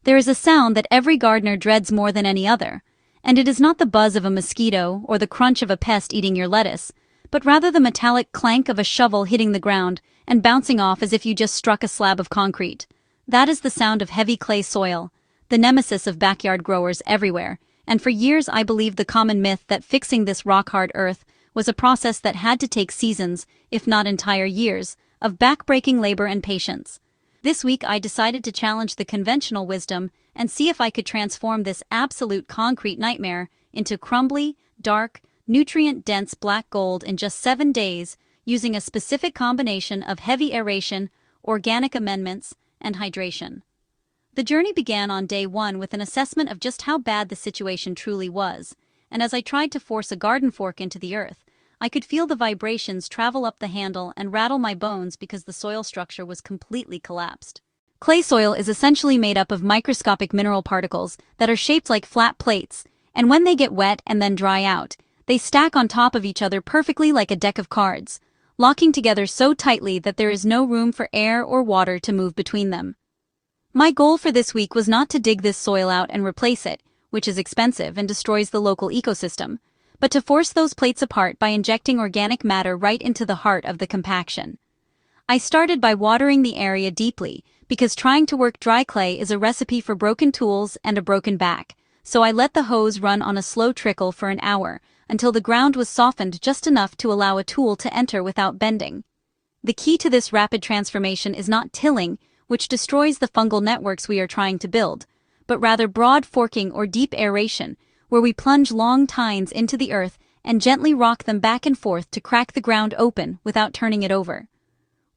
There is a sound that every gardener dreads more than any other, and it is not the buzz of a mosquito or the crunch of a pest eating your lettuce, but rather the metallic clank of a shovel hitting the ground and bouncing off as if you just struck a slab of concrete. That is the sound of heavy clay soil, the nemesis of backyard growers everywhere, and for years I believed the common myth that fixing this rock-hard earth was a process that had to take seasons, if not entire years, of back-breaking labor and patience. This week I decided to challenge the conventional wisdom and see if I could transform this absolute concrete nightmare into crumbly, dark, nutrient-dense black gold in just 7 days, using a specific combination of heavy aeration, organic amendments, and hydration. The journey began on day 1 with an assessment of just how bad the situation truly was, and as I tried to force a garden fork into the earth, I could feel the vibrations travel up the handle and rattle my bones because the soil structure was completely collapsed. Clay soil is essentially made up of microscopic mineral particles that are shaped like flat plates, and when they get wet and then dry out, they stack on top of each other perfectly like a deck of cards, locking together so tightly that there is no room for air or water to move between them. My goal for this week was not to dig this soil out and replace it, which is expensive and destroys the local ecosystem, but to force those plates apart by injecting organic matter right into the heart of the compaction. I started by watering the area deeply, because trying to work dry clay is a recipe for broken tools and a broken back, so I let the hose run on a slow trickle for an hour, until the ground was softened just enough to allow a tool to enter without bending. The key to this rapid transformation is not tilling, which destroys the fungal networks we are trying to build, but rather broad forking or deep aeration, where we plunge long tines into the earth and gently rock them back and forth to crack the ground open without turning it over.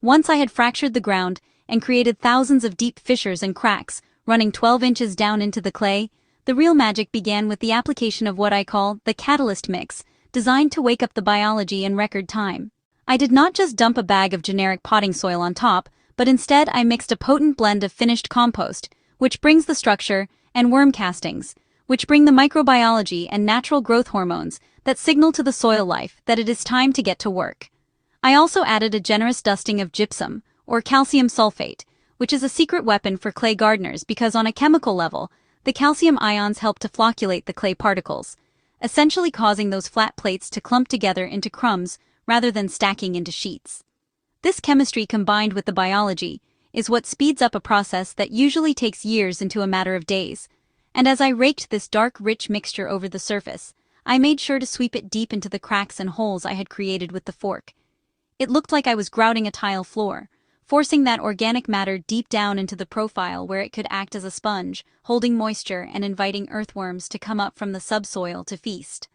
Once I had fractured the ground and created thousands of deep fissures and cracks running 12 inches down into the clay, the real magic began with the application of what I call the catalyst mix, designed to wake up the biology in record time. I did not just dump a bag of generic potting soil on top, but instead I mixed a potent blend of finished compost, which brings the structure, and worm castings, which bring the microbiology and natural growth hormones that signal to the soil life that it is time to get to work. I also added a generous dusting of gypsum, or calcium sulfate, which is a secret weapon for clay gardeners because on a chemical level, the calcium ions help to flocculate the clay particles, essentially causing those flat plates to clump together into crumbs rather than stacking into sheets. This chemistry combined with the biology is what speeds up a process that usually takes years into a matter of days. And as I raked this dark, rich mixture over the surface, I made sure to sweep it deep into the cracks and holes I had created with the fork. It looked like I was grouting a tile floor, forcing that organic matter deep down into the profile where it could act as a sponge, holding moisture and inviting earthworms to come up from the subsoil to feast.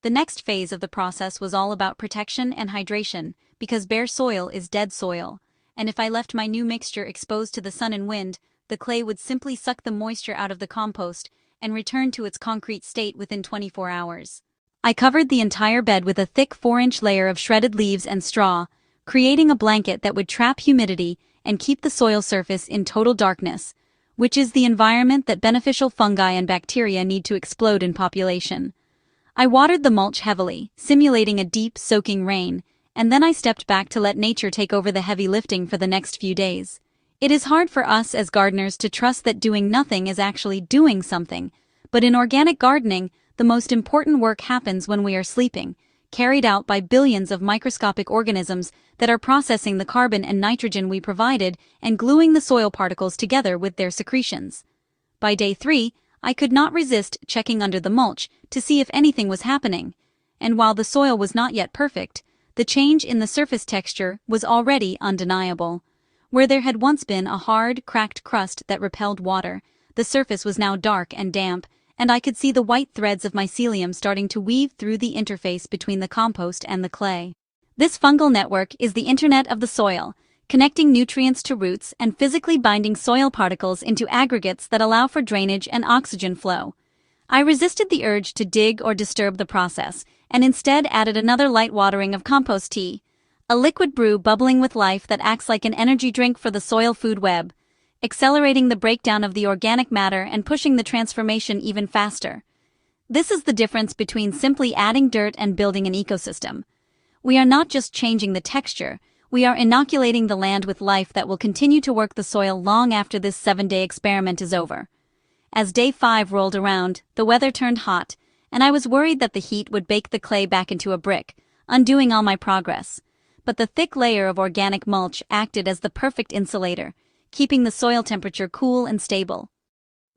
The next phase of the process was all about protection and hydration, because bare soil is dead soil, and if I left my new mixture exposed to the sun and wind, the clay would simply suck the moisture out of the compost and return to its concrete state within 24 hours. I covered the entire bed with a thick 4-inch layer of shredded leaves and straw, creating a blanket that would trap humidity and keep the soil surface in total darkness, which is the environment that beneficial fungi and bacteria need to explode in population. I watered the mulch heavily, simulating a deep, soaking rain, and then I stepped back to let nature take over the heavy lifting for the next few days. It is hard for us as gardeners to trust that doing nothing is actually doing something, but in organic gardening, the most important work happens when we are sleeping, carried out by billions of microscopic organisms that are processing the carbon and nitrogen we provided and gluing the soil particles together with their secretions. By day 3, I could not resist checking under the mulch to see if anything was happening, and while the soil was not yet perfect, the change in the surface texture was already undeniable. Where there had once been a hard, cracked crust that repelled water, the surface was now dark and damp, and I could see the white threads of mycelium starting to weave through the interface between the compost and the clay. This fungal network is the internet of the soil, connecting nutrients to roots and physically binding soil particles into aggregates that allow for drainage and oxygen flow. I resisted the urge to dig or disturb the process, and instead added another light watering of compost tea, a liquid brew bubbling with life that acts like an energy drink for the soil food web, accelerating the breakdown of the organic matter and pushing the transformation even faster. This is the difference between simply adding dirt and building an ecosystem. We are not just changing the texture, we are inoculating the land with life that will continue to work the soil long after this 7-day experiment is over. As day 5 rolled around, the weather turned hot, and I was worried that the heat would bake the clay back into a brick, undoing all my progress. But the thick layer of organic mulch acted as the perfect insulator, keeping the soil temperature cool and stable.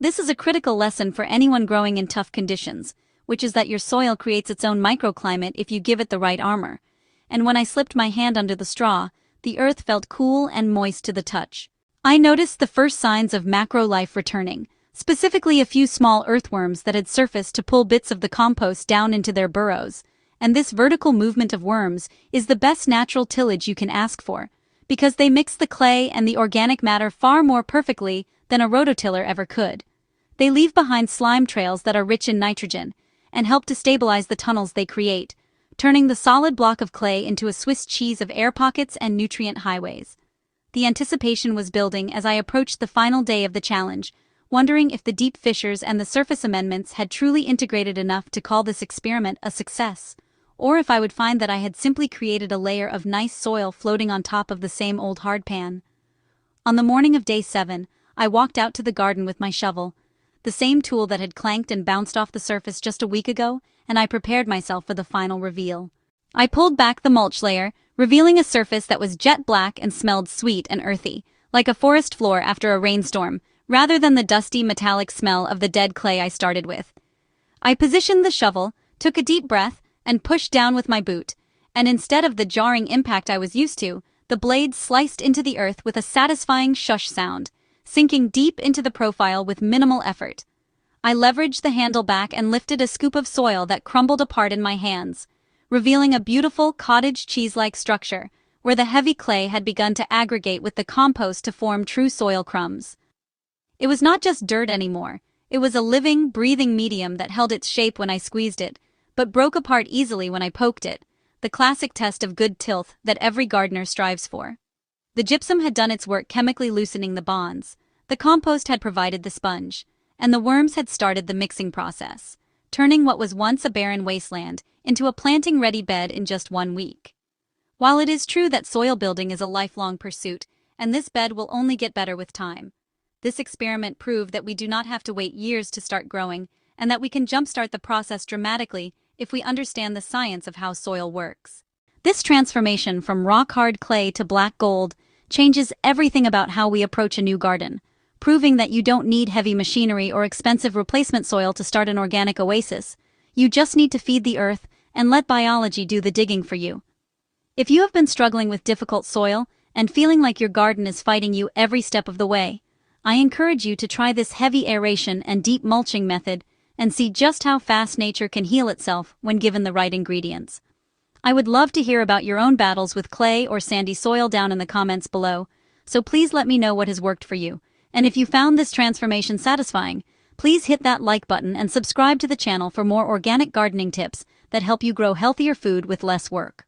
This is a critical lesson for anyone growing in tough conditions, which is that your soil creates its own microclimate if you give it the right armor. And when I slipped my hand under the straw, the earth felt cool and moist to the touch. I noticed the first signs of macro life returning, specifically a few small earthworms that had surfaced to pull bits of the compost down into their burrows. And this vertical movement of worms is the best natural tillage you can ask for, because they mix the clay and the organic matter far more perfectly than a rototiller ever could. They leave behind slime trails that are rich in nitrogen, and help to stabilize the tunnels they create, turning the solid block of clay into a Swiss cheese of air pockets and nutrient highways. The anticipation was building as I approached the final day of the challenge, wondering if the deep fissures and the surface amendments had truly integrated enough to call this experiment a success, or if I would find that I had simply created a layer of nice soil floating on top of the same old hardpan. On the morning of day 7, I walked out to the garden with my shovel, the same tool that had clanked and bounced off the surface just a week ago, and I prepared myself for the final reveal. I pulled back the mulch layer, revealing a surface that was jet black and smelled sweet and earthy, like a forest floor after a rainstorm, rather than the dusty metallic smell of the dead clay I started with. I positioned the shovel, took a deep breath, and pushed down with my boot, and instead of the jarring impact I was used to, the blade sliced into the earth with a satisfying shush sound, sinking deep into the profile with minimal effort. I leveraged the handle back and lifted a scoop of soil that crumbled apart in my hands, revealing a beautiful cottage cheese-like structure, where the heavy clay had begun to aggregate with the compost to form true soil crumbs. It was not just dirt anymore, it was a living, breathing medium that held its shape when I squeezed it, but broke apart easily when I poked it, the classic test of good tilth that every gardener strives for. The gypsum had done its work chemically loosening the bonds, the compost had provided the sponge, and the worms had started the mixing process, turning what was once a barren wasteland into a planting-ready bed in just 1 week. While it is true that soil building is a lifelong pursuit, and this bed will only get better with time, this experiment proved that we do not have to wait years to start growing, and that we can jumpstart the process dramatically if we understand the science of how soil works. This transformation from rock-hard clay to black gold changes everything about how we approach a new garden, proving that you don't need heavy machinery or expensive replacement soil to start an organic oasis. You just need to feed the earth and let biology do the digging for you. If you have been struggling with difficult soil and feeling like your garden is fighting you every step of the way, I encourage you to try this heavy aeration and deep mulching method and see just how fast nature can heal itself when given the right ingredients. I would love to hear about your own battles with clay or sandy soil down in the comments below, so please let me know what has worked for you. And if you found this transformation satisfying, please hit that like button and subscribe to the channel for more organic gardening tips that help you grow healthier food with less work.